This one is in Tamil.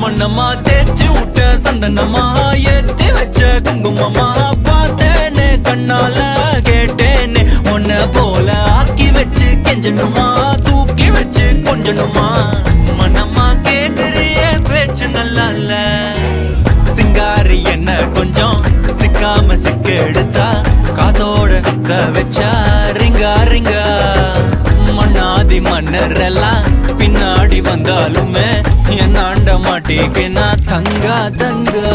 மண்ணமா தேய்ச்சி விட்ட சந்தனமா ஏத்தி வச்ச குங்குமமா பார்த்தேனே கண்ணால கேட்டேனே உன்ன போல ஆக்கி வச்சு கெஞ்சணுமா தூக்கி வச்சு கொஞ்சணுமா மனமா கேக்குறிய பேச்சு நல்லா இல்ல சிங்காரி என்ன கொஞ்சம் சிக்காம சிக்க எடுத்தா காதோட சுத்த வச்சா ரிங்கா ரிங்கா மண்ணாதி மன்னர் எல்லாம் பின்னாடி வந்தாலுமே என் ஆண்ட மாட்டேக்கு நான் தங்கா தங்கா